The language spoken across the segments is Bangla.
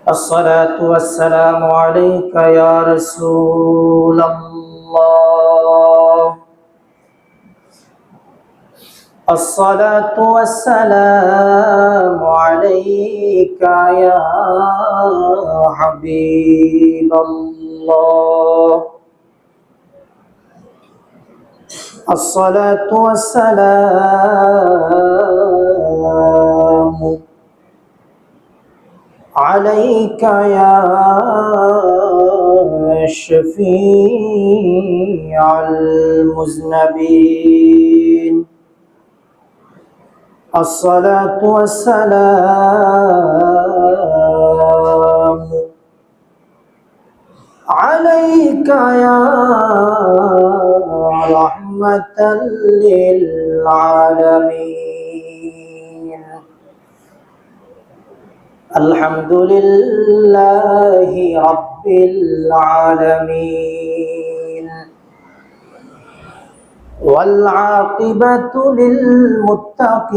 الصلاة والسلام عليك يا رسول الله. الصلاة والسلام عليك يا حبيب الله. الصلاة والسلام عليك يا شفيع المذنبين. الصلاة والسلام عليك يا رحمة للعالمين. الحمد لله رب العالمين، والعاقبة للمتقين،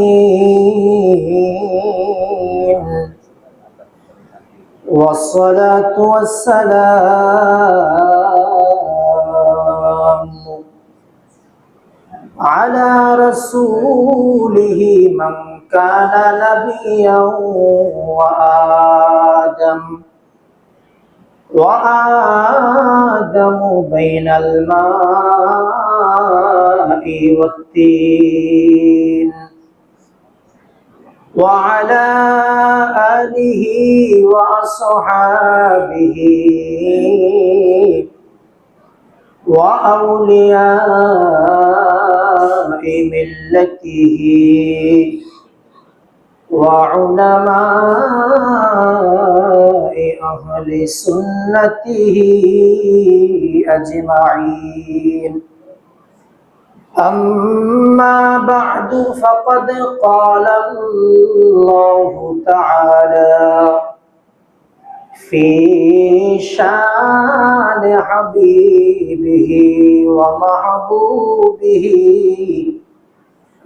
والصلاة والسلام على رسوله من كان نبيا وآدم بين الماء والطين، وعلى آله وأصحابه وأولياء ملته وعلماء أهل سنته أجمعين. أما بعد، فقد قال الله تعالى في شان حبيبه ومحبوبه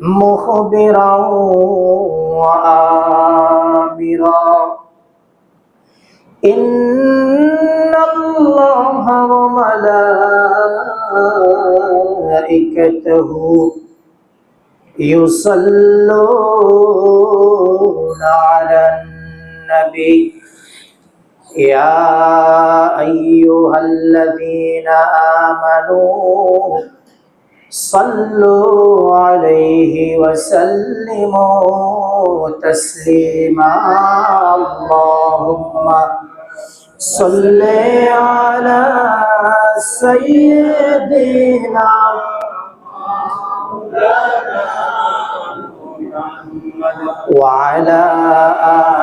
مخبرا وآمرا: إن الله وملائكته يصلون على النبي يا أيها الذين آمنوا صلوا عليه وسلموا تسليما. اللهم صل على سيدنا وعلى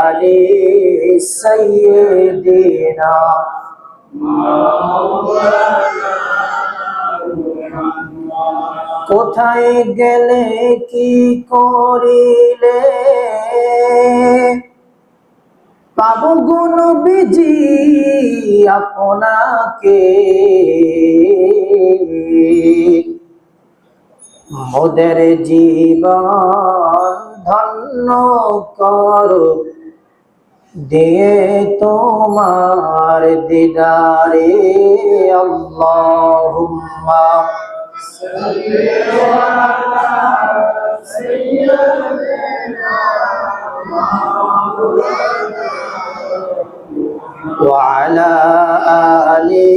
آل سيدنا কোথায় গেলে কি করিলে পাবো গো নবীজি আপনাকে, মোদের জীবন ধন্য করো দিয়ে তোমার দিদারে। আল্লাহুম্মা সাল্লি আলা সাইয়্যিদিনা ওয়া আলা আলি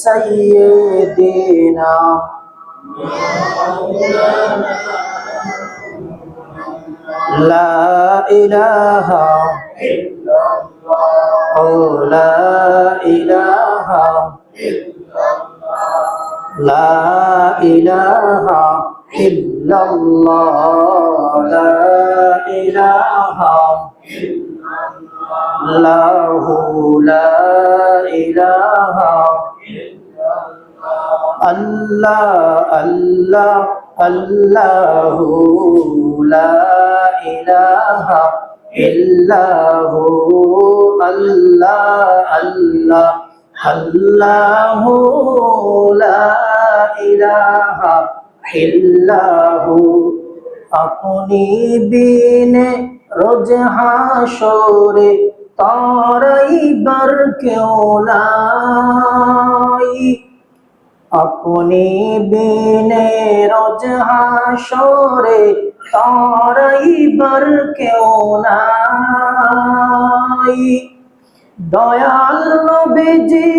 সাইয়্যিদিনা। লা ইলাহা ইল্লাল্লাহ, লা ইলাহা ইল্লাল্লাহ, লা ইলাহা ইল্লাল্লাহ, লা ইলাহা ইল্লাল্লাহু, লা ইলাহা আল্লাহ আল্লাহ আল্লাহু, লা ইলাহা ইল্লাহু, আল্লাহ আল্লাহ আল্লাহু, লা ইলাহা ইল্লাহু। আপনি বিনে রোজ হাসরে তারাইবার কেউ নাই, আপনি বিনে রোজ হাসরে তারাইবার কেউ নাই। দয়াল নবীজি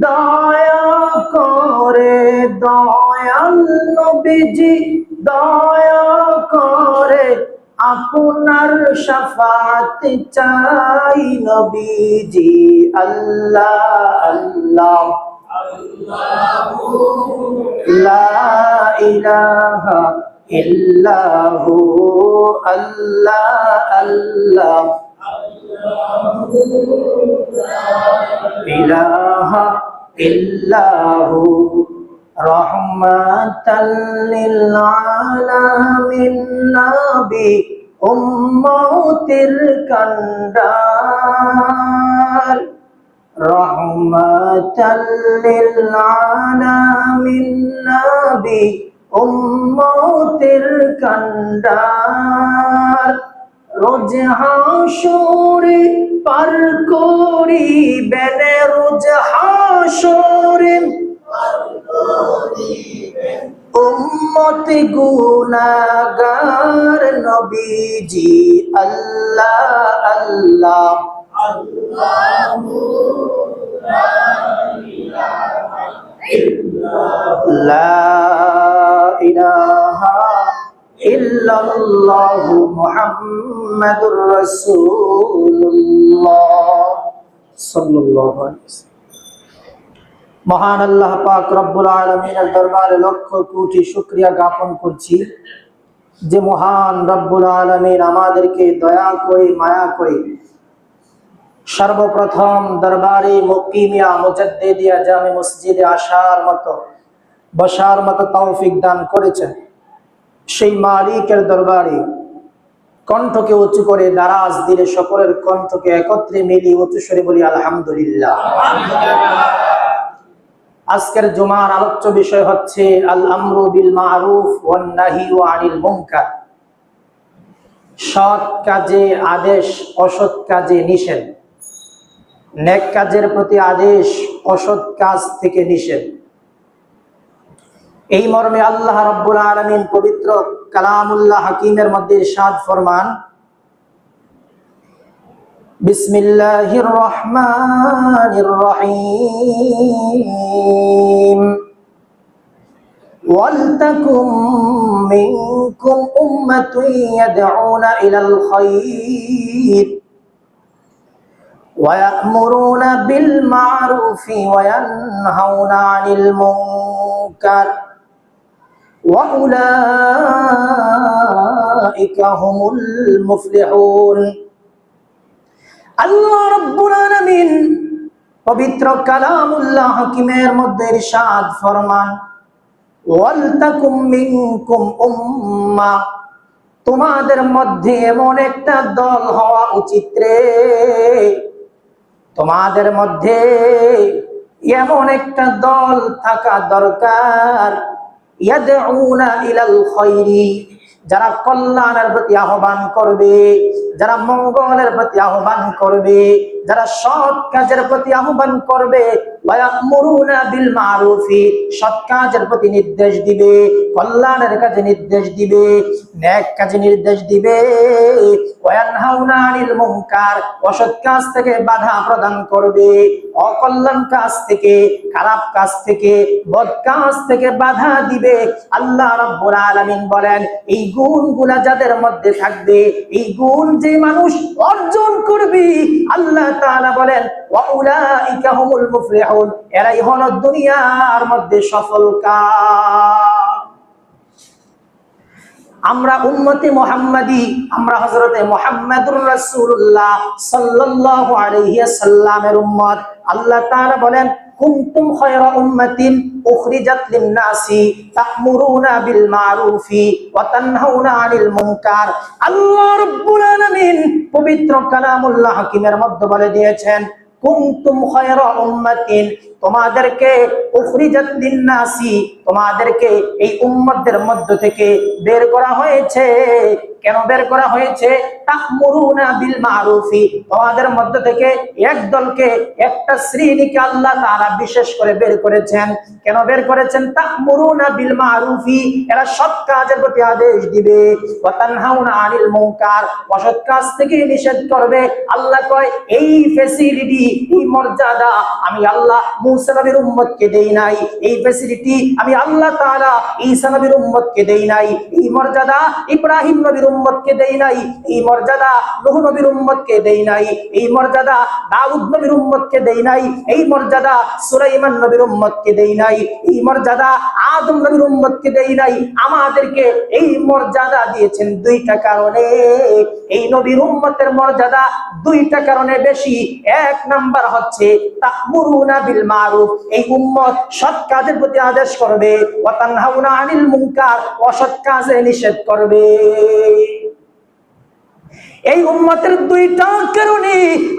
দয়া করে, দয়াল নবীজি দয়া করে, আপনার শাফাত চাই নবীজি। আল্লাহ আল্লাহ লা ইলাহা ইল্লাহু, আল্লাহ আল্লাহ ইলাহা ইল্লাহু, রহমাতাল লিল আলামিন নবী উম্মতের কান্ডার, রহমাতাল লিল আলামিন নবী উম্মতের কান্ডার। রোজ হাসরে পার করিবেন, রোজ হাসরে উম্মত গুনাহগার নবীজি। আল্লাহ আল্লাহ লা ইলাহা ইল্লাল্লাহু মুহাম্মাদুর রাসূলুল্লাহ সাল্লাল্লাহু আলাইহি ওয়াসাল্লাম। মহান আল্লাহ পাক রব্বুল আলামিনের দরবারে লক্ষ কোটি শুকরিয়া জ্ঞাপন করছি যে মহান রব্বুল আলামিন আমাদেরকে দয়া করে মায়া করে সর্বপ্রথম দরবারে মুকিমিয়া মুজাদ্দিদিয়া জামে মসজিদে আসার মতো বসার মতো তৌফিক দান করেছেন। সেই মালিকের দরবারে কণ্ঠকে উঁচু করে দারাজ দিলে সকলের কণ্ঠকে একত্রে মিলিয়ে উঁচু স্বরে বলি আলহামদুলিল্লাহ। আজকের জুমার আলোচ্য বিষয় হচ্ছে আল আমরু বিল মারুফ ওয়ান নাহিউ আনিল মুনকার। সৎ কাজে আদেশ, অসৎ কাজে নিষেধ। নেক কাজের প্রতি আদেশ, অসৎ কাজ থেকে নিষেধ। এই মর্মে আল্লাহ রাব্বুল আলামিন পবিত্র কালামুল্লাহ হাকিমের মধ্যে ইরশাদ ফরমান, বিসমিল্লাহির রহমানির রহিম, ওয়ালতাকুম মিনকুম উম্মাতুন ইয়াদউনা ইলাল খায়র ওয়া ইয়া'মুরুনা বিল মা'রুফি ওয়া ইয়ানহাউনা আনিল মুনকার ওয়া উলাইকা হুমুল মুফলিহুন। আল্লাহ রাব্বুল আলামিন পবিত্র কালামুল্লাহ হাকিমের মধ্যে ইরশাদ ফরমান, ওয়ালতাকুম মিনকুম উম্মাহ, তোমাদের মধ্যে এমন একটা দল হওয়া উচিত রে, তোমাদের মধ্যে এমন একটা দল থাকা দরকার, ইয়াদউনা ইলাল খায়রি, যারা কল্যাণের প্রতি আহ্বান করবে, যারা মঙ্গলের প্রতি আহ্বান করবে, যারা সৎ কাজের প্রতি আহ্বান করবে, ওয়া ইয়া'মুরুনা বিল মারুফি, সৎ কাজের প্রতি নির্দেশ দিবে, কল্যাণের কাজে নির্দেশ দিবে, নেক কাজে নির্দেশ দিবে, ওয়া ইয়ানহাউনা আনিল মুনকার, অসৎ কাজ থেকে বাধা প্রদান করবে, অকল্যাণ কাজ থেকে, খারাপ কাজ থেকে, বদ কাজ থেকে বাধা দিবে। আল্লাহ রাব্বুল আলামিন বলেন, এই গুণগুলা যাদের মধ্যে থাকবে, এই গুণ যে মানুষ অর্জন করবে, আল্লাহ তাআলা বলেন ওয়া উলাইকা হুমুল মুফলিহুন, এরাই হলো দুনিয়ার মধ্যে সফল কাম। আমরা উম্মতে মুহাম্মাদি, আমরা হযরতে মুহাম্মাদুর রাসূলুল্লাহ সাল্লাল্লাহু আলাইহি ওয়াসাল্লামের উম্মত। আল্লাহ তাআলা বলেন, কুনতুম খায়রা উম্মাতিন উখরিজাত লিন-নাসি তা'মুরুনা বিল মারুফি ওয়া তানহাউনা আনিল মুনকার। আল্লাহ রাব্বুল আলামিন পবিত্র কালামুল্লাহ হাকিমের মধ্যে বলে দিয়েছেন, কুনতুম খায়রা উম্মাতিন, তোমাদেরকে উখরিজাত লিন-নাসি, তোমাদেরকে এই উম্মতদের মধ্য থেকে বের করা হয়েছে। কেন বের করা হয়েছে? তা'মুরুনা বিল মারুফি, তোমাদের মধ্য থেকে এক দলকে, একটা শ্রেণীকে আল্লাহ তাআলা বিশেষ করে বের করেছেন। কেন বের করেছেন? তা'মুরুনা বিল মারুফি, এরা সৎ কাজের প্রতি আদেশ দিবে, ওয়া তানহাউনা আনিল মুনকার, অসৎ কাজ থেকে নিষেধ করবে। আল্লাহ কয় এই ফ্যাসিলিটি, এই মর্যাদা আমি আল্লাহ মুসা নবীর উম্মতকে দেই নাই, এই ফ্যাসিলিটি আমি আল্লাহ তাআলা ঈসা নবীর উম্মতকে দেই নাই, এই মর্যাদা ইব্রাহিম নবীর উম্মতকে দেই নাই, এই মর্যাদা নূহ নবীর উম্মতকে দেই নাই, এই মর্যাদা দাউদ নবীর উম্মতকে দেই নাই, এই মর্যাদা সুলাইমান নবীর উম্মতকে দেই নাই, এই মর্যাদা আদম নবীর উম্মতকে দেই নাই। আমাদেরকে এই মর্যাদা দিয়েছেন দুইটা কারণে। এই নবীর উম্মতের মর্যাদা দুইটা কারণে বেশি। এক নাম্বার হচ্ছে তা'মুরুনা বিল মারুফ, এই উম্মত সৎ কাজের প্রতি আদেশ করবে, ওয়া তানহাউনা আনিল মুনকার, অসৎ কাজে নিষেধ করবে। এই উম্মতের দুইটা কারণে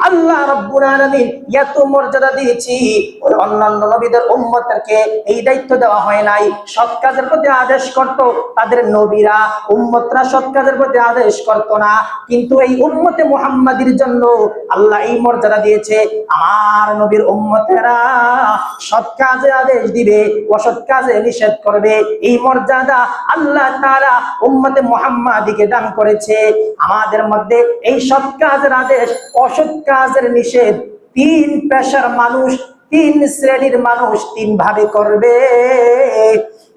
আল্লাহ রাব্বুল আলামিন এত মর্যাদা দিয়েছি। ওই অন্যান্য নবীদের উম্মতকে এই দায়িত্ব দেওয়া হয় নাই, সৎ কাজের প্রতি আদেশ করত তাদের নবীরা, উম্মতরা সৎ কাজের প্রতি আদেশ করত না। কিন্তু এই উম্মতে মুহাম্মাদির জন্য আল্লাহ এই মর্যাদা দিয়েছে, আমার নবীর উম্মতেরা সৎ কাজে আদেশ দিবে, অসৎ কাজে নিষেধ করবে। এই মর্যাদা আল্লাহ তাআলা উম্মতে মুহাম্মাদিকে দান করেছে। আমাদের মধ্যে এই সৎ কাজের আদেশ, অসৎ কাজের নিষেধ তিন পেশার মানুষ, তিন শ্রেণীর মানুষ তিন ভাবে করবে।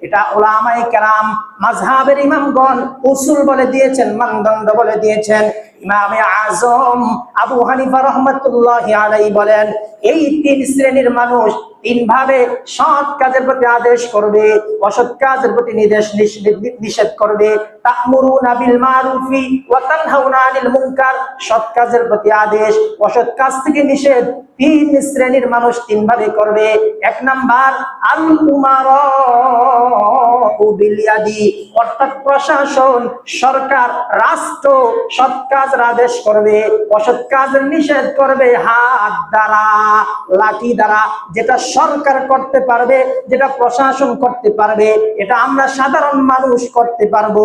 এটা উলামায়ে কেরাম, মাযহাবের ইমামগণ উসুল বলে দিয়েছেন, মানদণ্ড বলে দিয়েছেন। ইমামে আজম আবু হানিফা রাহমাতুল্লাহি আলাইহি বলেন এই তিন শ্রেণীর মানুষ তিন ভাবে সৎ কাজের প্রতি আদেশ করবে, অসৎ কাজের প্রতি নিষেধ করবে। তা'মুরুনা বিল মারুফি ওয়া তানহাউনা আনিল মুনকার, সৎ কাজের প্রতি আদেশ, অসৎ কাজ থেকে নিষেধ। তিন শ্রেণীর মানুষ তিন ভাবে করবে। এক নাম্বার আল উমারা বিল ইয়াদি, অর্থাৎ প্রশাসন, সরকার, রাষ্ট্র সৎ কাজের আদেশ করবে, অসৎ কাজের নিষেধ করবে হাত দ্বারা, লাঠি দ্বারা। যেটা সরকার করতে পারবে, যেটা প্রশাসন করতে পারবে, এটা আমরা সাধারণ মানুষ করতে পারবো।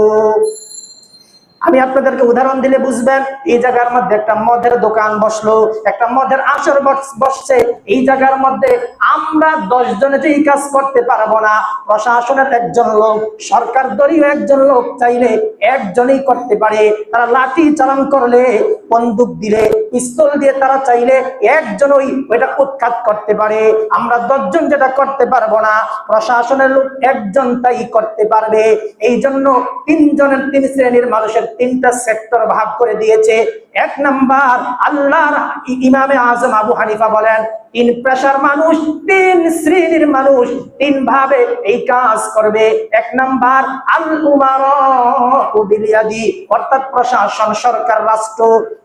আমি আপনাদেরকে উদাহরণ দিলে বুঝবেন। এই জায়গার মধ্যে একটা মদের দোকান বসলো, একটা মদের আসর বসছে। এই জায়গার মধ্যে আমরা 10 জনে যে এই কাজ করতে পারবো না। প্রশাসনের একজন লোক, সরকার দলীয় একজন লোক চাইলে একজনই করতে পারে। তারা লাঠি চালান করলে, বন্দুক দিলে, পিস্তল দিয়ে তারা চাইলে একজনই ওইটা উৎখাত করতে পারে। আমরা 10 জন যেটা করতে পারবো না, প্রশাসনের লোক একজন তাই করতে পারবে। এই জন্য 3 জনের 3 শ্রেণীর মানুষের 3টা সেক্টর ভাগ করে দিয়েছে। এক নাম্বার আল্লাহর ইমামে আজম আবু হানিফা বলেন 3 পেশার মানুষ, 3 শ্রেণীর মানুষ 3 ভাবে এই কাজ করবে। এক নাম্বার আল উমারা বিল ইয়াদি, অর্থাৎ প্রশাসন, সরকার, রাষ্ট্র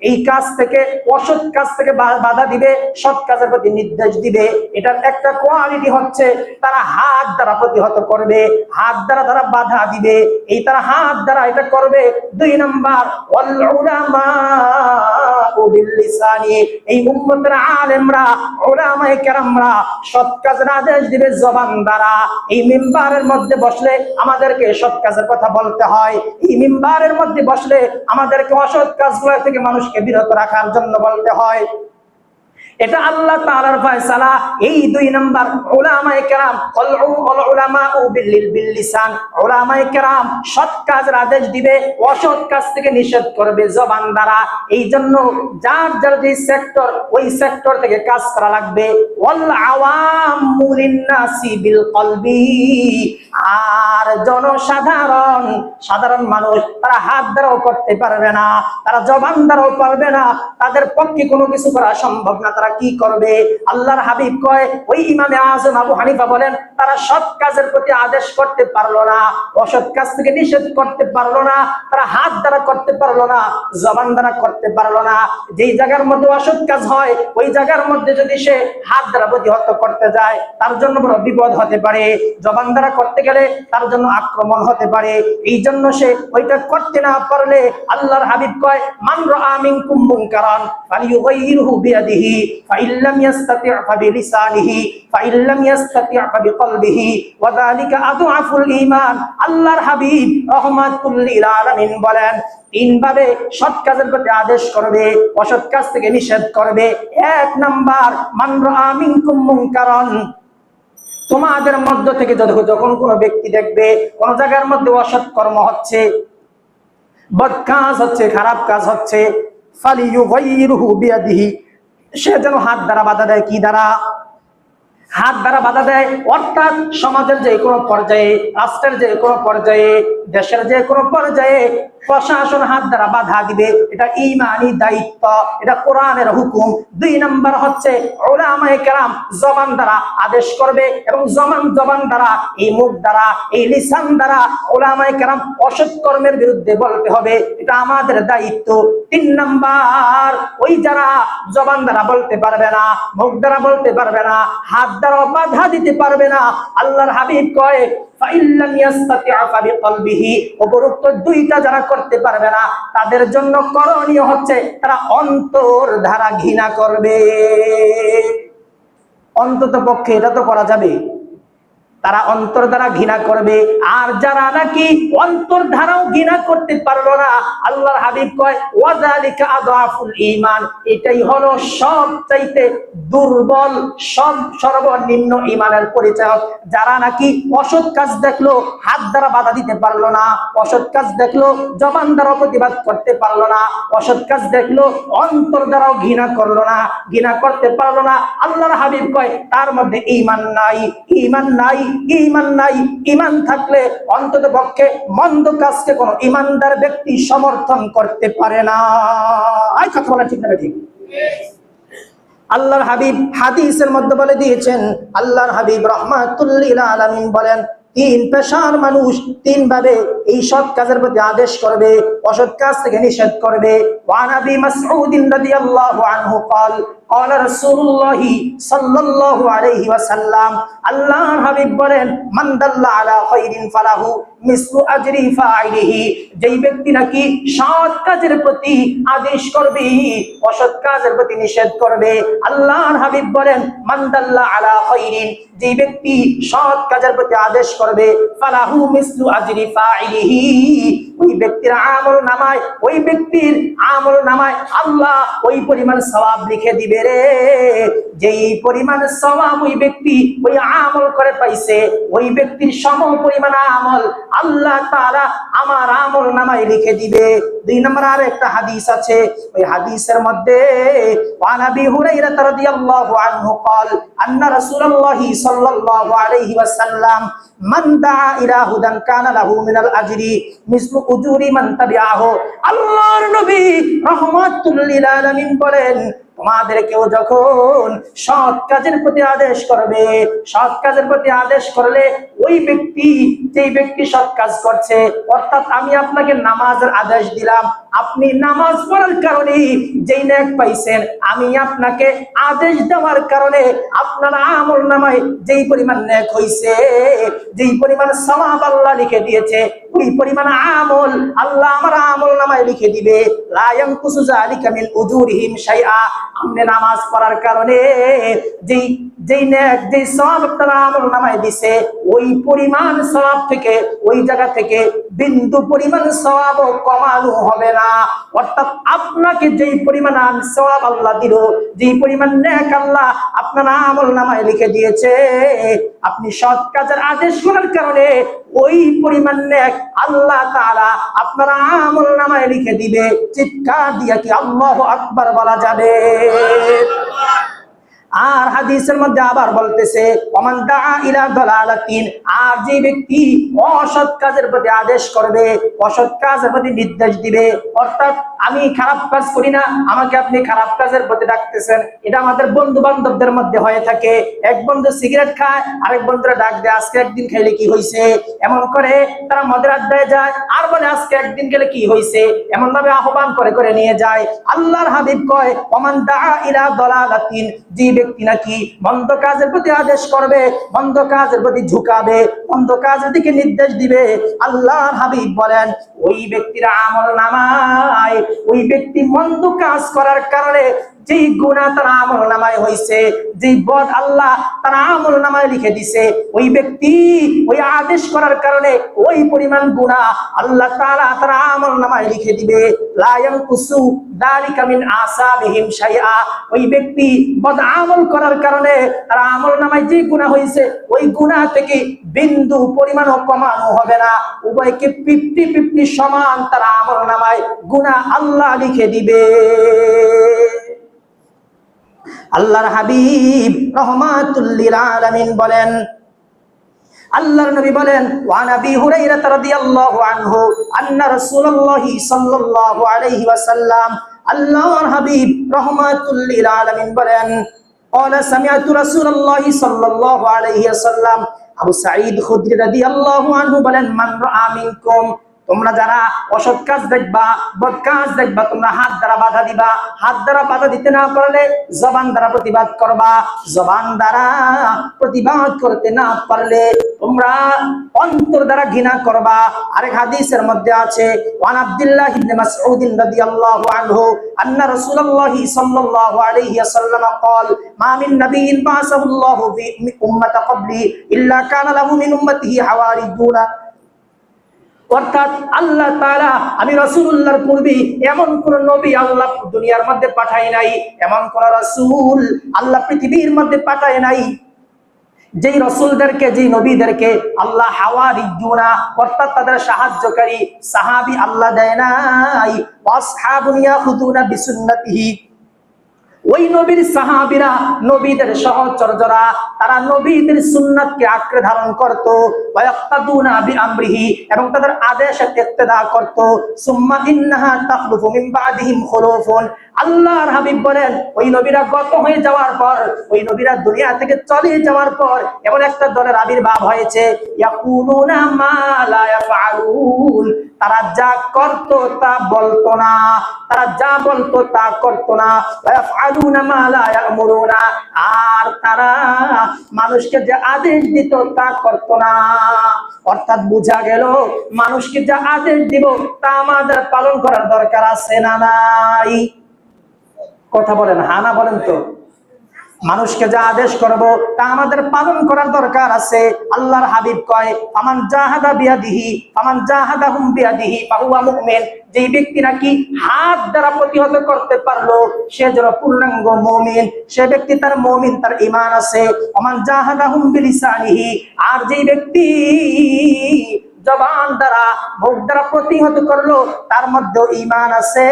এই কাজ থেকে, অসৎ কাজ থেকে বাধা দিবে, সৎ কাজের প্রতি নির্দেশ দিবে। এটার একটা কোয়ালিটি হচ্ছে তারা হাত দ্বারা প্রতিহত করবে, হাত দ্বারা তারা বাধা দিবে, এই তারা হাত দ্বারা এটা করবে। 2 নাম্বার ওয়াল উলামা বিল লিসানি, এই উম্মতের আলেমরা, উলামায়ে কেরামরা সৎ কাজের আদেশ দিবে জবান দ্বারা। এই মিম্বারের মধ্যে বসলে আমাদেরকে সৎ কাজের কথা বলতে হয়, এই মিম্বারের মধ্যে বসলে আমাদেরকে অসৎ কাজগুলো থেকে মানুষকে বিরত রাখার জন্য বলতে হয়। এটা আল্লাহ তাআলার ফয়সালা। এই 2 নাম্বার উলামায়ে কেরাম, উলামা বিল লিসান, উলামায়ে কেরাম সৎ কাজের আদেশ দিবে, অসৎ কাজ থেকে নিষেধ করবে জবান দ্বারা। এই জন্য যার যার যে সেক্টর, ওই সেক্টর থেকে কাজ করা লাগবে। ওয়াল আওয়ামু লিন্নাসি বিল কলবি, আর জনসাধারণ, সাধারণ মানুষ তারা হাত দ্বারাও করতে পারবে না, তারা জবান দ্বারাও পারবে না, তাদের পক্ষে কোনো কিছু করা সম্ভব না। তারা কি করবে? আল্লাহর হাবিব কয়, ওই ইমামে আজম আবু হানিফা বলেন তারা সৎ কাজের প্রতি আদেশ করতে পারলো না, অসৎ কাজ থেকে নিষেধ করতে পারলো না, তারা হাত দ্বারা করতে পারলো না, জবান দ্বারা করতে পারলো না। যেই জায়গার মধ্যে অসৎ কাজ হয়, ওই জায়গার মধ্যে যদি সে হাত দ্বারা প্রতিহত করতে যায়, তার জন্য বড় বিপদ হতে পারে। জবান দ্বারা করতে গেলে তার জন্য আক্রমণ হতে পারে। এই জন্য সে ওইটা করতে না পারলে আল্লাহর হাবিব কয়, মান রাআ মিনকুম মুনকারান ফালিয়ুগাইয়িরহু বিয়াদিহি, ফাইল্লাম ইয়াস্তাতি' ফাবিলিসানিহি ফাইল্লাম ইয়াস্তাতি' ফাবিকলবিহি ওয়া যালিকা আযআফুল ঈমান। আল্লাহর হাবিব রাহমাতুল লিল আলামিন বলেন, তিনভাবে সৎ কাজের প্রতি আদেশ করবে, অসৎ কাজ থেকে নিষেধ করবে। এক নাম্বার, মান রাআ মিনকুম মুনকারান, তোমাদের মধ্য থেকে যখন কোনো ব্যক্তি দেখবে কোন জায়গার মধ্যে অসৎ কর্ম হচ্ছে, বদ কাজ হচ্ছে, খারাপ কাজ হচ্ছে, ফালিয়ুগাইরহু বিয়াদিহি, সে যেন হাত দ্বারা বাধা দেয়। কি দ্বারা? হাত দ্বারা বাধা দেয়। অর্থাৎ সমাজের যে কোনো পর্যায়ে, রাষ্ট্রের যে কোনো পর্যায়ে, দেশের যে কোনো পর্যায়ে প্রশাসন হাত দ্বারা বাধা দিবে, এটা ঈমানি দায়িত্ব, এটা কোরআনের হুকুম। দুই নাম্বার হচ্ছে উলামায়ে কেরাম জবান দ্বারা আদেশ করবে, এবং জবান দ্বারা, এই মুখ দ্বারা, এই লিসান দ্বারা উলামায়ে কেরাম অসৎ কর্মের বিরুদ্ধে বলতে হবে, এটা আমাদের দায়িত্ব। তিন নাম্বার, ওই যারা জবান দ্বারা বলতে পারবে না, মুখ দ্বারা বলতে পারবে না, হাত দ্বারা বাধা দিতে পারবে না, আল্লাহর হাবিব কয় ফাইল্লাম ইয়াস্তাতি' ফাবিকলবিহি, উপরোক্ত দুইটা যারা করতে পারবে না, তাদের জন্য করণীয় হচ্ছে তারা অন্তর দ্বারা ঘৃণা করবে। অন্তত পক্ষে এটা তো করা যাবে, তারা অন্তর দ্বারা ঘৃণা করবে। আর যারা নাকি অন্তর দ্বারাও ঘৃণা করতে পারলো না, আল্লাহর হাবিব কয় ওয়া যালিকা আযআফুল ঈমান, এটাই হলো সবচাইতে দুর্বল, সর্বনিম্ন ঈমানের পরিচয়। যারা নাকি অসৎ কাজ দেখলো, হাত দ্বারা বাধা দিতে পারলো না, অসৎ কাজ দেখলো, জবান দ্বারা প্রতিবাদ করতে পারলো না, অসৎ কাজ দেখলো, অন্তর দ্বারাও ঘৃণা করলো না, ঘৃণা করতে পারলো না, আল্লাহর হাবিব কয় তার মধ্যে ঈমান নাই। ঈমান নাই, ঈমান নাই। ঈমান থাকলে অন্তত পক্ষে মন্দ কাজকে কোন ঈমানদার ব্যক্তি সমর্থন করতে পারে না। আই কথা বলা ঠিক না ঠিক? আল্লাহর হাবিব হাদিসের মধ্যে বলে দিয়েছেন, আল্লাহর হাবিব রাহমাতুল লিল আলামিন বলেন, তিন পেশার মানুষ তিন ভাবে এই সৎ কাজের প্রতি আদেশ করবে, অসৎ কাজ থেকে নিষেধ করবে। ওয়া নবী মাসউদ রাদিয়াল্লাহু আনহু قال قال رسول الله صلى الله عليه وسلم, আল্লাহর হাবিব বলেন, মান দাল্লা আলা খাইরিন ফালাহু মিসলু আজরি ফাইলিহি, যেই ব্যক্তি নাকি সৎ কাজের প্রতি আদেশ করবে, অসৎ কাজের প্রতি নিষেধ করবে, আল্লাহর হাবিব বলেন মান দাল্লা আলা খাইরিন, যেই ব্যক্তি সৎ কাজের প্রতি আদেশ করবে, ফালাহু মিসলু আজরি ফাইলিহি, ওই ব্যক্তির আমল নামায়, ওই ব্যক্তির আমল নামায় আল্লাহ ওই পরিমাণ সওয়াব লিখে দিবে রে। যেই পরিমাণ সওয়াব ওই ব্যক্তি ওই আমল করে পাইছে, ওই ব্যক্তির সম পরিমাণ আমল আল্লাহ তাআলা আমার আমল নামায় লিখে দিবে। দুই নম্বর আর একটা হাদিস আছে, ওই হাদিসের মধ্যে ওয়া নবী হুরায়রা রাদিয়াল্লাহু আনহু قال আন্না রাসূলুল্লাহি সাল্লাল্লাহু আলাইহি ওয়াসাল্লাম মান দাআ ইলা হুদান কানা লাহু মিনাল আজরি মিসলু উজুরি মান তাবিআহু। আল্লাহর নবী রাহমাতুল লিল আলামিন বলেন, তোমাদের কেউ যখন সৎ কাজের প্রতি আদেশ করবে, সৎ কাজের প্রতি আদেশ করলে ওই ব্যক্তি, যেই ব্যক্তি সৎ কাজ করছে, অর্থাৎ আমি আপনাকে নামাজের আদেশ দিলাম, আপনি নামাজ পড়ার কারণে যেই নেক পাইছেন, আমি আপনাকে আদেশ দেওয়ার কারণে আপনার আমল নামায় যেই পরিমাণ নেক হইছে, যেই পরিমাণ সওয়াব আল্লাহ লিখে দিয়েছে, ওই পরিমাণ আমল আল্লাহ আমার আমল নামায় লিখে দিবে। লা ইয়ানকুসু যালিকা মিন উজুরিহিম শাইআ, আপনি নামাজ পড়ার কারণে যেই নেক, যেই সওয়াব তারা আমল নামায় দিছে, ওই পরিমাণ সওয়াব থেকে, ওই জায়গা থেকে বিন্দু পরিমাণ সওয়াব কমানো হবে না। অর্থাৎ আপনাকে যেই পরিমাণ সওয়াব আল্লাহ দিল, যেই পরিমাণ নেক আল্লাহ আপনার আমল নামায় লিখে দিয়েছে, আপনি সৎ কাজের আদেশ করার কারণে ওই পরিমাণ নেক আল্লাহ তাআলা আপনার আমল নামায় লিখে দিবে। চিৎকার দিয়া কি আল্লাহু আকবার বলা যাবে? আর হাদিসের মধ্যে আবার বলতেছে, ওমান দাআ ইলা দালালাতিন, আর যে ব্যক্তি অসৎ কাজের প্রতি আদেশ করবে, অসৎ কাজের প্রতি নির্দেশ দিবে, অর্থাৎ আমি খারাপ কাজ করি না, আমাকে আপনি খারাপ কাজের প্রতি ডাকতেছেন, এটা আমাদের বন্ধু বান্ধবদের মধ্যে হয়ে থাকে। এক বন্ধু সিগারেট খায়, আরেক বন্ধুরা ডাক দেয় আজকে একদিন খাইলে কি হয়েছে, এমন করে তারা মদের আড্ডায় যায়, আর বলে আজকে একদিন গেলে কি হয়েছে, এমন ভাবে আহ্বান করে করে নিয়ে যায়। আল্লাহর হাবিব কয় ওমান দাআ ইলা দালালাতিন, যে ব্যক্তি নাকি মন্দ কাজের প্রতি আদেশ করবে, মন্দ কাজের প্রতি ঝুঁকাবে, মন্দ কাজের দিকে নির্দেশ দিবে, আল্লাহর হাবিব বলেন ওই ব্যক্তির আমল নামায়, ওই ব্যক্তি মন্দ কাজ করার কারণে যে গুনাহ তার আমলনামায় হইছে, যে বদ আল্লাহ তার আমলনামায় লিখে দিছে, ওই ব্যক্তি ওই আদেশ করার কারণে ওই পরিমাণ গুনাহ আল্লাহ তাআলা তার আমলনামায় লিখে দিবে। লা ইয়ানকুসু যালিকা মিন আসাবিহিম শাইআ। ওই ব্যক্তি বদ আমল করার কারণে তার আমলনামায় যে গুনাহ হইছে ওই গুনাহ থেকে বিন্দু পরিমাণও কমানো হবে না, উভয়কে 50-50 সমান তার আমলনামায় গুনাহ আল্লাহ লিখে দিবে। আল্লাহর হাবিব রাহমাতুল লিল আলামিন বলেন, আল্লাহর নবী বলেন, ওয়া নবী হুরায়রা রাদিয়াল্লাহু আনহু আন্না রাসূলুল্লাহি সাল্লাল্লাহু আলাইহি ওয়াসাল্লাম, আল্লাহর হাবিব রাহমাতুল লিল আলামিন বলেন, ক্বালা সামি'তু রাসূলুল্লাহি সাল্লাল্লাহু আলাইহি ওয়াসাল্লাম, আবু সাঈদ খুদরি রাদিয়াল্লাহু আনহু বলেন, মান রাআ মিনকুম, তোমরা যারা অসৎ কাজ দেখবা, বদ কাজ দেখবা, তোমরা হাত দ্বারা বাধা দিবা, হাত দ্বারা বাধা দিতে না পারলে জবান দ্বারা প্রতিবাদ করবা, জবান দ্বারা প্রতিবাদ করতে না পারলে তোমরা অন্তর দ্বারা ঘৃণা করবা। আরেক হাদিসের মধ্যে আছে, ওয়ান আব্দুল্লাহ ইবনে মাসউদ রাদিয়াল্লাহু আনহু আন্না রাসূলুল্লাহি সাল্লাল্লাহু আলাইহি ওয়াসাল্লাম قال ما من نبي بعثه الله في امه قبلي الا كان له من امته حواريون। অর্থাৎ আল্লাহ তাআলা আমি রাসূলুল্লাহর পূর্বে এমন কোন নবী আল্লাহ দুনিয়ার মধ্যে পাঠায় নাই, এমন কোন রাসূল আল্লাহ পৃথিবীর মধ্যে পাঠায় নাই যেই রাসূলদেরকে, যেই নবীদেরকে আল্লাহ হাওয়ারিয়ুনা অর্থাৎ তাদের সাহায্যকারী সাহাবী আল্লাহ দেয় নাই। ওয়াসহাবুন ইয়াখুযুনা বিসুন্নতিহি, ওই নবীর সাহাবীরা, নবীদের সহচররা, তারা নবীদের সুন্নাতকে আঁকড়ে ধারণ করত, ওয়ায়াক্তাদুনা বিআমরিহি, এবং তাদের আদেশে ইক্তেদা করত। সুম্মা ইন্নাহা তাখলুফু মিন বাদিহিম খুলুফুন, আল্লাহর হাবিব বলেন, ওই নবীরা গত হয়ে যাওয়ার পর, ওই নবীরা দুনিয়া থেকে চলে যাওয়ার পর এমন একটা দলের আবির্ভাব হয়েছে, ইয়াকুলুনা মা লা ইয়াফআলুন, তারা যা করত তা বলতো না, তারা যা বলতো তা করতো না, ওয়ায়াফআলুনা মা লা ইয়ামুরুনা, আর তারা মানুষকে যে আদেশ দিত তা করতো না। অর্থাৎ বোঝা গেল মানুষকে যা আদেশ দিব তা আমাদের পালন করার দরকার আছে না নাই? কথা বলেন, হ্যাঁ না বলেন তো? মানুষকে যা আদেশ করব তা আমাদের পালন করার দরকার আছে। আল্লাহর হাবিব কয়, ফামান জাহাদা বিয়াদিহি ফামান জাহাদাহুম বিয়াদিহি ফাহুয়া মুমিন, যেই ব্যক্তি নাকি হাত দ্বারা প্রতিহত করতে পারলো সে যেন পূর্ণাঙ্গ মুমিন, সে ব্যক্তি তার মুমিন, তার ঈমান আছে। ফামান জাহাদাহুম বিলিসানিহি, আর যেই ব্যক্তি জবান দ্বারা, মুখ দ্বারা প্রতিহত করলো তার মধ্যে ঈমান আছে।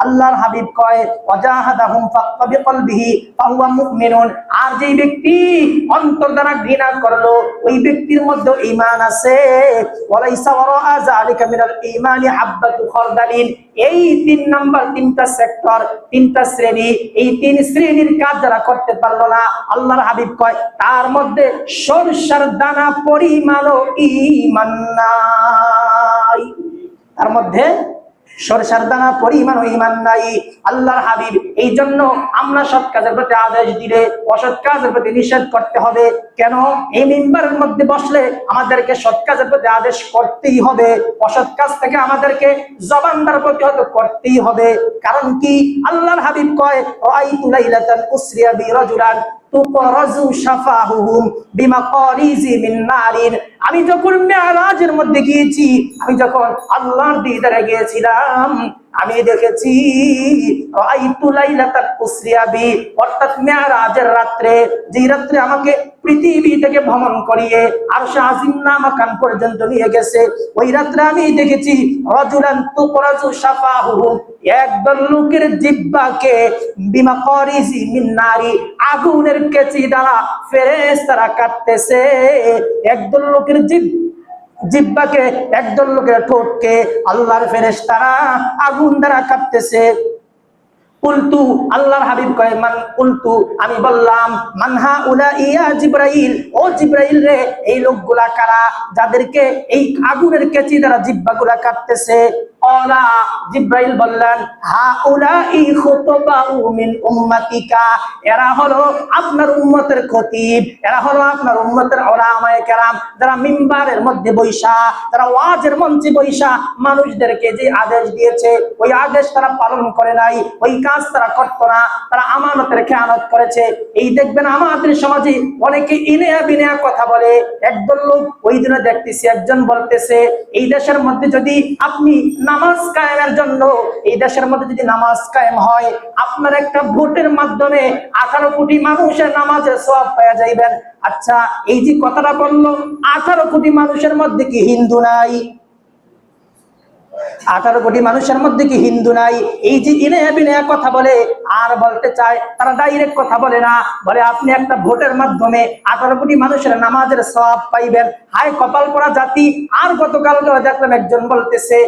আল্লাহর হাবিব কয়, ওয়াজাহাদাহুম বিকলবিহি ফাহুয়া মুমিনুন, আর যেই ব্যক্তি অন্তর দ্বারা ঘৃণা করলো ওই ব্যক্তির মধ্যে ঈমান আছে। ওয়ালাইসা ওয়ারাআ যালিকা মিনাল ঈমানি হাব্বাতু খারদালিন, এই 3 নাম্বার 3টা সেক্টর, 3টা শ্রেণী, এই 3 শ্রেণীর কাজ যারা করতে পারলো না, আল্লাহর হাবিব কয় তার মধ্যে সরষার দানা পরিমাণও ঈমান নাই, তার মধ্যে সরষার দানা পরিমাণ ঈমান নাই। আল্লাহর হাবিব এই জন্য আমরা সৎ কাজের প্রতি আদেশ দিলে অসৎ কাজের প্রতি নিষেধ করতে হবে। কেন? এই মিম্বারের মধ্যে বসলে আমাদেরকে সৎ কাজের প্রতি আদেশ করতেই হবে, অসৎ কাজ থেকে আমাদেরকে জবান দ্বারা প্রতিহত করতেই হবে। কারণ কি? আল্লাহর হাবিব কয়, রাআইতু লাইলাতান উসরিয়া বিরাজুলান তুকরাজু শাফাহুহুম বিমাকারিজি মিন নারিন, আমি যখন মেরাজের মধ্যে গিয়েছি, আমি যখন আল্লাহর দিদারে গিয়েছিলাম, আমি দেখেছি রাআইতু লাইলাতান উসরিয়া বি, অর্থাৎ মেরাজের রাত্রে, যে রাত্রে আমাকে পৃথিবী থেকে ভ্রমণ করিয়ে আরশে আজিম নামাকান পর্যন্ত নিয়ে গেছে, ওই রাত্রে আমি দেখেছি রাজুলান তুকরাজু শাফাহুহুম, একদল লোকের জিহ্বাকে বিমাকারিজি মিন নারি, আগুনের কেচি দ্বারা ফেরেশতারা কাটতেছে। একদল লোকের জিহ্বাকে, একদল লোকের ঠোঁটকে আল্লাহর ফেরেশতারা আগুন দ্বারা কাটতেছে। কুলতু, আল্লাহর হাবিব কয়, মান কুলতু, আমি বললাম, মানহা উলা ইয়া জিবরাইল, ও জিবরাইল রে, এই লোকগুলা কারা যাদেরকে এই আগুনের কেচি দ্বারা জিহ্বাগুলা কাটতেছে? ক্বালা জিবরাইল বললেন হাউলাই খুতবাউ মিন উম্মাতিকা, এরা হলো আপনার উম্মতের খতিব, এরা হলো আপনার উম্মতের উলামায়ে কেরাম, যারা মিম্বারের মধ্যে বৈশা, যারা ওয়াজের মঞ্চে বৈশা মানুষদেরকে যে আদেশ দিয়েছে ওই আদেশ তারা পালন করে নাই, ওই কাজ তারা করতো না, তারা আমানতের খেয়ানত করেছে। এই দেখবেন আমাদের সমাজে অনেকে ইনেয়া বিনেয়া কথা বলে। একদল লোক ওই দিনে দেখতেছি একজন বলতেছে এই দেশের মধ্যে যদি আপনি নামাজ কায়েমের জন্য, এই দেশের মধ্যে যদি নামাজ কায়েম হয় আপনার একটা ভোটের মাধ্যমে 18 কোটি মানুষের নামাজের সওয়াব পেয়ে যাইবেন। আচ্ছা, এই যে কথাটা বললো 18 কোটি মানুষের মধ্যে কি হিন্দু নাই? 18 কোটি মানুষের মধ্যে কি হিন্দু নাই? এই যে ইনেয়া বিনেয়া কথা বলে আর বলতে চায়, তারা ডাইরেক্ট কথা বলে না, বলে আপনি একটা ভোটের মাধ্যমে 18 কোটি মানুষের নামাজের সওয়াব পাইবেন। হায় কপাল পোড়া জাতি। আর গতকালকে দেখলাম একজন বলতেছে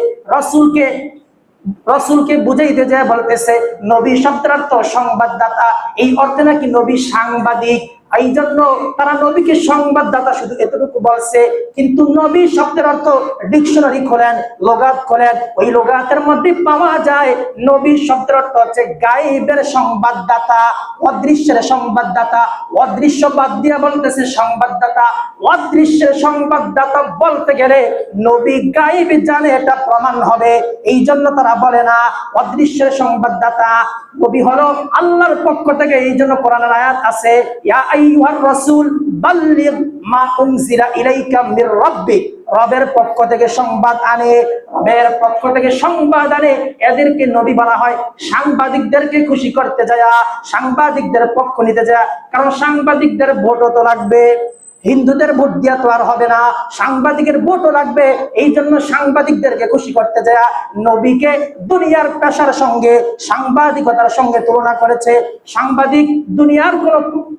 রসুলকে বুঝাইতে যায় বলতেছে নবী শব্দের অর্থ সংবাদদাতা, এই অর্থে নাকি নবী সাংবাদিক। এই জন্য তারা নবীকে সংবাদদাতা শুধু এতটুকু বলছে, কিন্তু নবী শব্দের অর্থ ডিকশনারি খোলেন, লোগাত খোলেন, ওই লোগাতের মধ্যে পাওয়া যায় নবী শব্দের অর্থ হচ্ছে গায়েবের সংবাদদাতা, অদৃশ্যের সংবাদদাতা। অদৃশ্য বাদ দিয়া বলতেছে সংবাদদাতা। অদৃশ্যের সংবাদদাতা বলতে গেলে নবী গায়েব জানে, এটা প্রমাণ হবে। এই জন্য তারা বলে না অদৃশ্যের সংবাদদাতা, নবী হলো আল্লাহর পক্ষ থেকে। এই জন্য কোরআনের আয়াত আছে ইয়া আইয়ুহার রাসূল বাল্লিগ মা উনজিলা ইলাইকা মির রাব্বিক, রবের পক্ষ থেকে সংবাদ আনে, রবের পক্ষ থেকে সংবাদ আনে। এদেরকে নবী বলা হয়। সাংবাদিকদেরকে খুশি করতে যায়, সাংবাদিকদের পক্ষ নিতে যায়, কারণ সাংবাদিকদের ভোটও তো লাগবে, হিন্দুদের ভোট দিয়া তো আর হবে না, সাংবাদিকের ভোটও লাগবে। এই জন্য সাংবাদিকদেরকে খুশি করতে যায় নবীকে দুনিয়ার পেশার সঙ্গে সাংবাদিকতার সঙ্গে তুলনা করেছে। সাংবাদিক দুনিয়ার কোন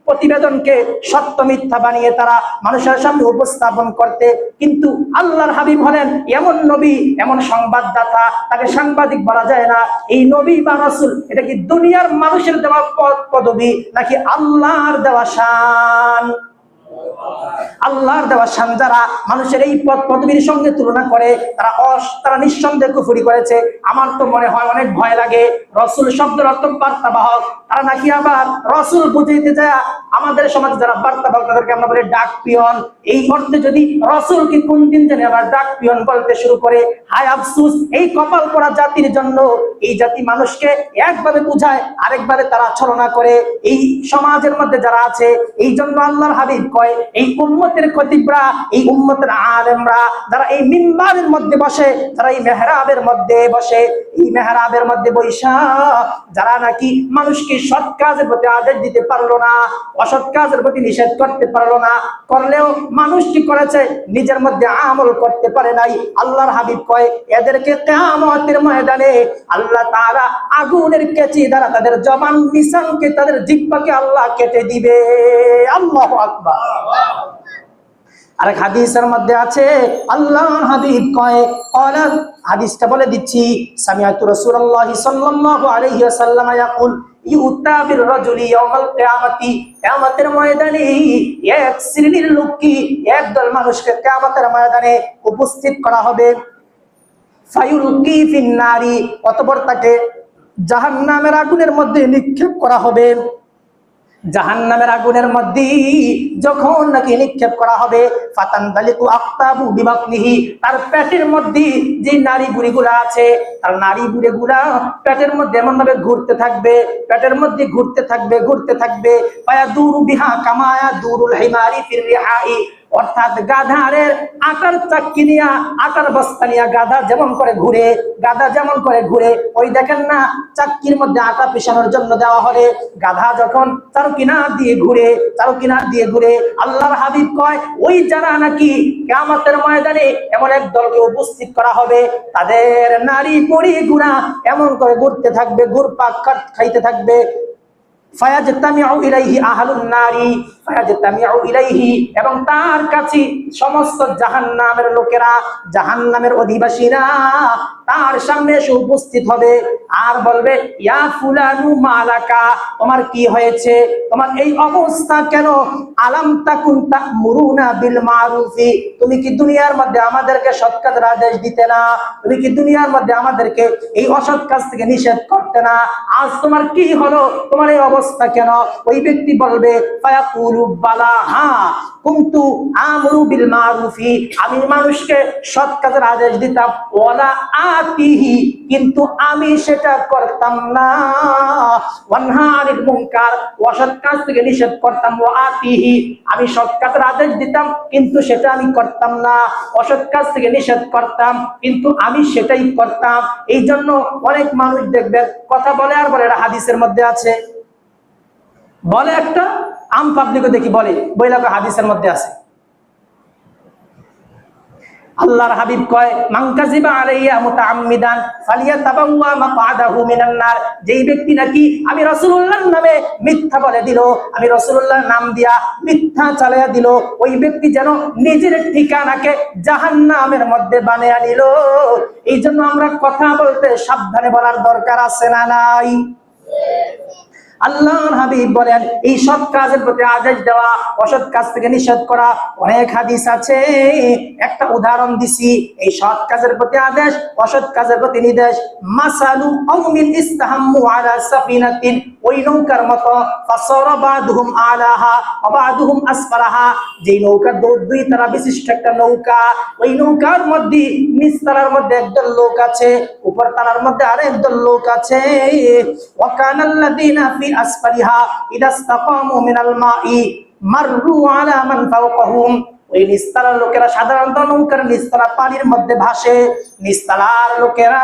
প্রতিবেদনকে সত্য মিথ্যা বানিয়ে তারা মানুষের সামনে উপস্থাপন করতে, কিন্তু আল্লাহর হাবিব হলেন এমন নবী, এমন সংবাদদাতা, তাকে সাংবাদিক বলা যায় না। এই নবী বা রাসূল এটা কি দুনিয়ার মানুষের দেওয়া পদবী নাকি আল্লাহর দেওয়া শান? আল্লাহর দেওয়া শান। যারা মানুষের এই পদ পদবীর সঙ্গে তুলনা করে তারা নিঃসন্দেহে কুফরি করেছে। আমার তো মনে হয় অনেক ভয় লাগে। রাসূল শব্দের অর্থ বার্তাবাহক, তারা নাকি আবার রাসূল বুঝাইতে যায় আমাদের সমাজে যারা বার্তাবাহক তাদেরকে আমরা বলি ডাক পিয়ন। এই অর্থে যদি রাসূলকে কোন দিন জানি আবার ডাক পিয়ন বলতে শুরু করে, হায় আফসোস এই কপাল পোড়া জাতির জন্য। এই জাতি মানুষকে একভাবে বুঝায় আরেকভাবে তারা ছলনা করে এই সমাজের মধ্যে যারা আছে। এই জন্য আল্লাহর হাবিব কয় এই উম্মতের খতিবরা, এই উম্মতের আলেমরা যারা এই মিম্বারের মধ্যে বসে, যারা এই মেহরাবের মধ্যে বসে, এই মেহরাবের মধ্যে বৈশা যারা নাকি মানুষকে সৎ কাজের প্রতি আদেশ দিতে পারলো না, অসৎ কাজের প্রতি নিষেধ করতে পারলো না, করলেও মানুষ কি করেছে নিজের মধ্যে আমল করতে পারে নাই। আল্লাহর হাবিব কয় এদেরকে কিয়ামতের ময়দানে আল্লাহ তাআলা আগুনের কেচি দ্বারা তাদের জবান লিসানকে, তাদের জিহ্বাকে আল্লাহ কেটে দিবে। আল্লাহু আকবার। আরেক হাদিসের মধ্যে আছে আল্লাহর হাবিব কয় ক্বালা, হাদিসটা বলে দিচ্ছি, সামিআতু রাসূলুল্লাহ সাল্লাল্লাহু আলাইহি ওয়াসাল্লাম ইয়াকুল ইউতা বির রাজুলি ইয়াউমাল কিয়ামাতি, কিয়ামতের ময়দানে এক শ্রেণীর লোককে, একদল মানুষকে কিয়ামতের ময়দানে উপস্থিত করা হবে। ফায়ুলকি ফিন নারি, অতঃপর তাকে জাহান্নামের আগুনের মধ্যে নিক্ষেপ করা হবে। জাহান্নামের আগুনের মধ্যে যখন নাকি নিক্ষেপ করা হবে, ফাতানদালিকু আকতাবু বিবাকনিহি, তার পেটের মধ্যে যে নারী বুড়িগুলা আছে, তার নারী বুড়িগুলা পেটের মধ্যে এমন ভাবে ঘুরতে থাকবে, পেটের মধ্যে ঘুরতে থাকবে ফায়াদুরু বিহা কামা ইয়াদুরুল হিমারি ফির রিহাই, অর্থাৎ গাধারের আটার চাক্কি নিয়া, আটার বস্তা নিয়া গাধা যেমন করে ঘুরে, ওই দেখেন না চাক্কির মধ্যে আটা পিষানোর জন্য দেওয়া হলে গাধা যখন চারু কিনার দিয়ে ঘুরে, আল্লাহর হাবিব কয় ওই যারা নাকি কিয়ামতের ময়দানে এমন এক দলকে উপস্থিত করা হবে, তাদের নারী পরি গুণা এমন করে ঘুরতে থাকবে, ঘুরপাক খাইতে থাকবে। ফায়াজতামিউ ইলাইহি আহলুন নারি ফায়াজতামিউ ইলাইহি, এবং তার কাছে সমস্ত জাহান্নামের লোকেরা, জাহান্নামের অধিবাসীরা তার সামনে এসে উপস্থিত হবে আর বলবে, ইয়া ফুলানু মালাকা, তোমার কি হয়েছে, তোমার এই অবস্থা কেন? আলাম তাকুন তা'মুরুনা বিল মারুফি, তুমি কি দুনিয়ার মধ্যে আমাদেরকে সৎ কাজের আদেশ দিতে না? তুমি কি দুনিয়ার মধ্যে আমাদেরকে এই অসৎ কাজ থেকে নিষেধ করতে না? আজ তোমার কি হলো, তোমার এই অবস্থা কেন? ওই ব্যক্তি বলবে, ফায়াকুলু বালা, হ্যাঁ কুনতু আমরু বিল মারুফি, আমি মানুষকে সৎ কাজের আদেশ দিতাম, ওয়ালা আতিহি, কিন্তু আমি সেটা করতাম না, ওয়ানহা আনিল মুনকার, অসৎ কাজ থেকে নিষেধ করতাম, ওয়া আতিহি, আমি সৎ কাজের আদেশ দিতাম কিন্তু সেটা আমি করতাম না, অসৎ কাজ থেকে নিষেধ করতাম কিন্তু আমি সেটাই করতাম। এই জন্য অনেক মানুষ দেখবেন কথা বলে আর বলে, এটা হাদিসের মধ্যে আছে, বলে একটা, আম পাবলিকও দেখি বলে বইলাকে হাদিসের মধ্যে আছে। আল্লাহর হাবিব কয়, মান কাযিবা আলাইয়া মুতাআম্মিদান ফালিয়াতাবাওয়া মাকআদাহু মিনান নার, যেই ব্যক্তি নাকি আমি রাসূলুল্লাহর নামে মিথ্যা বলে দিল, আমি রাসূলুল্লাহর নাম দিয়া মিথ্যা চালায়া দিল, ওই ব্যক্তি যেন নিজের ঠিকানাকে জাহান্নামের মধ্যে বানিয়ে নিল। এই জন্য আমরা কথা বলতে সাবধানে বলার দরকার আছে না নাই? আল্লাহর হাবিব বলেন, এই সৎ কাজের প্রতি আদেশ দেওয়া, অসৎ কাজ থেকে নিষেধ করা, অনেক হাদিস আছে। একটা উদাহরণ দিছি, এই সৎ কাজের প্রতি আদেশ, অসৎ কাজের প্রতি নির্দেশ। মাসালু কওমিন ইসতাহাম্মু আলা সাফিনাতিন, ওই নৌকার মতো, ফাসারা বাদুহুম আলাহা ওয়া বাদুহুম আসফালাহা, যেই নৌকা দুই তারা বিশিষ্ট একটা নৌকা, ওই নৌকার মধ্যে নিচ তলার মধ্যে একদল লোক আছে, উপর তলার মধ্যে আরেকদল লোক আছে। ওয়া কানাল্লাযিনা ফি আসফালিহা ইদা ইসতাকামু মিনাল মাই মাররু আলা মান ফাওকাহুম, ওই নিস্তালার লোকেরা সাধারণত নৌকার নিস্তালা পানির মধ্যে ভাসে, নিস্তালার লোকেরা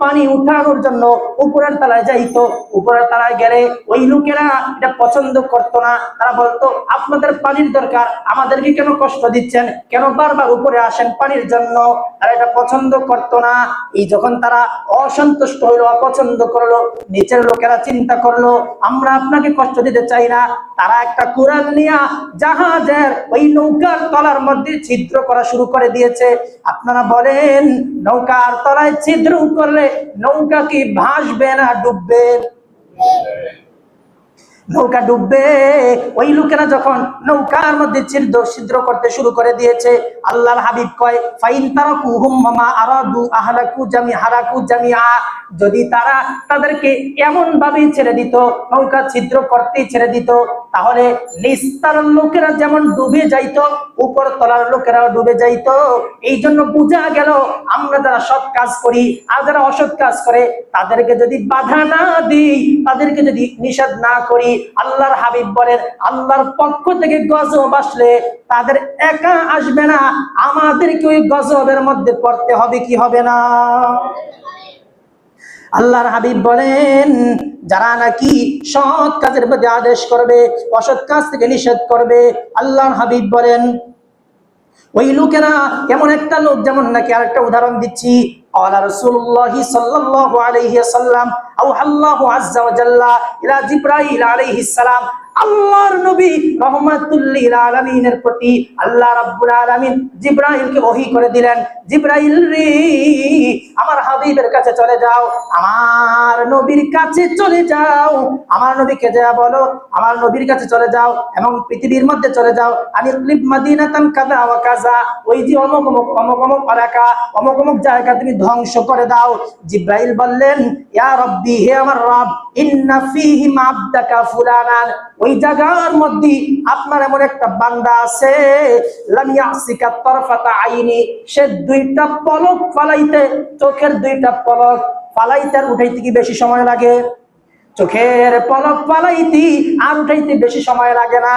পানি উঠানোর জন্য উপরের তলায় যাইতো, উপরের তলায় গেলে ওই লোকেরা এটা পছন্দ করতো না, তারা বলতো, আপনাদের পানির দরকার, আমাদেরকে কেন কষ্ট দিচ্ছেন, কেন বারবার উপরে আসেন পানির জন্য, তারা এটা পছন্দ করতো না। এই যখন তারা অসন্তুষ্ট হইলো, অপছন্দ করলো, নিচের লোকেরা চিন্তা করলো, আমরা আপনাকে কষ্ট দিতে চাই না, তারা একটা কুড়াল নিয়ে জাহাজের ওই নৌকার তলার মধ্যে ছিদ্র করা শুরু করে দিয়েছে। আপনারা বলেন, নৌকার তলায় ছিদ্র করলে নৌকা কি ভাসবে না ডুববে? নৌকা ডুববে। ওই লোকেরা যখন নৌকার মধ্যে ছিদ্র করতে শুরু করে দিয়েছে, আল্লাহর হাবিব কয়, ফাইন তারাকুহুম মা আরাদু আহলাকু জামিআ, যদি তারা তাদেরকে এমন ভাবে ছেড়ে দিত, নৌকা ছিদ্র করতে ছেড়ে দিত, তাহলে নিস্তার লোকেরা যেমন ডুবে যাইতো, উপর তলার লোকেরাও ডুবে যাইতো। এই জন্য বোঝা গেল, আমরা যারা সৎ কাজ করি আর যারা অসৎ কাজ করে, তাদেরকে যদি বাধা না দিই, তাদেরকে যদি নিষেধ না করি, আল্লাহর হাবিব বলেন, আল্লাহর পক্ষ থেকে গজব আসলে তাদের একা আসবে না, আমাদেরকে ওই গজবের মধ্যে পড়তে হবে, কি হবে না? আল্লাহর হাবিব বলেন, যারা নাকি সৎ কাজের প্রতি আদেশ করবে, অসৎ কাজ থেকে নিষেধ করবে, আল্লাহর হাবিব বলেন ওই লোকেরা এমন একটা লোক, যেমন নাকি আরেকটা উদাহরণ দিচ্ছি, আলা রাসূলুল্লাহি সাল্লাল্লাহু আলাইহি ওয়াসাল্লাম আল্লাহু আযজা ওয়া জাল্লা ইলা জিবরাইল আলাইহিস সালাম, আল্লাহর নবী রাহমাতুল লিল আলামিনের প্রতি আল্লাহ রাব্বুল আলামিন জিবরাইলকে ওহী করে দিলেন, জিবরাইল রে, আমার হাবিবের কাছে চলে যাও, আমার নবীর কাছে চলে যাও, আমার নবীকে যা বলো, আমার নবীর কাছে চলে যাও এবং পৃথিবীর মধ্যে চলে যাও, আমি ক্লিব মাদিনাতান কাযা ওয়া কাযা, ওই যে অমুক অমুক অমুক অমুক এলাকা, অমুক অমুক জায়গা তুমি ধ্বংস করে দাও। জিবরাইল বললেন, ইয়া রাব্বি, হে আমার রব, ইন্না ফীহি আবদাকা ফুলানান, ওই জায়গার মধ্যে আপনার এমন একটা বান্দা আছে, লাম ইয়াসিকা তারফাতা আইনি, সে দুইটা পলক ফালাইতে, চোখের দুইটা পলক ফালাইতে আর উঠাইতে কি বেশি সময় লাগে? চোখের পলক ফালাইতে আর উঠাইতে বেশি সময় লাগে না।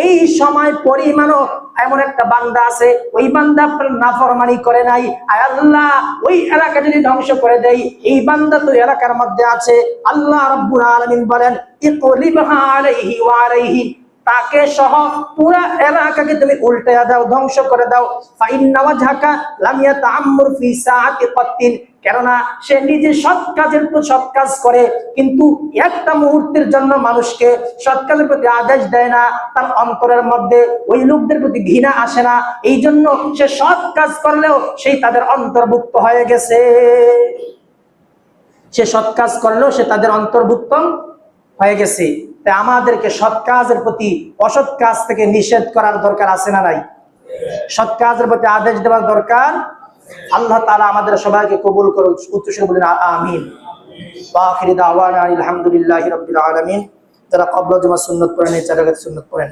এই সময় পরিমাণও এমন একটা বান্দা আছে, ওই বান্দা আপনার নাফরমানি করে নাই, আয় আল্লাহ ওই এলাকা যদি ধ্বংস করে দেই, এই বান্দা তো এলাকার মধ্যে আছে। আল্লাহ রাব্বুল আলামিন বলেন, ইকলিবহা আলাইহি ওয়া আলাইহি, তাকে সহ পুরা এলাকাকে তুমি উল্টায়া দাও, ধ্বংস করে দাও। ফাইন্না ওয়াজহাকা লাম ইয়াতাআম্মুর ফি সাআতি কাত্তিন, কেননা সে নিজে সৎ কাজের প্রতি সৎ কাজ করে, কিন্তু একটা মুহূর্তের জন্য মানুষকে সৎ কাজের প্রতি আদেশ দেয় না, তার অন্তরের মধ্যে ওই লোকদের প্রতি ঘৃণা আসে না, এই জন্য সে সৎ কাজ করলেও সেই তাদের অন্তর্ভুক্ত হয়ে গেছে। সে সৎ কাজ করলেও সে তাদের অন্তর্ভুক্ত হয়ে গেছে। তাই আমাদেরকে সৎ কাজের প্রতি অসৎ কাজ থেকে নিষেধ করার দরকার আছে না নাই? সৎ কাজের প্রতি আদেশ দেওয়ার দরকার। আল্লাহ তাআলা আমাদের সবাইকে কবুল করুন। উচ্চস্বরে বলেন আমিন। ওয়া আখিরু দাওয়ানা আলহামদুলিল্লাহি রাব্বিল আলামিন। যারা কবর জমা সুন্নাত পড়েন, এই চার রাকাত সুন্নাত পড়েন।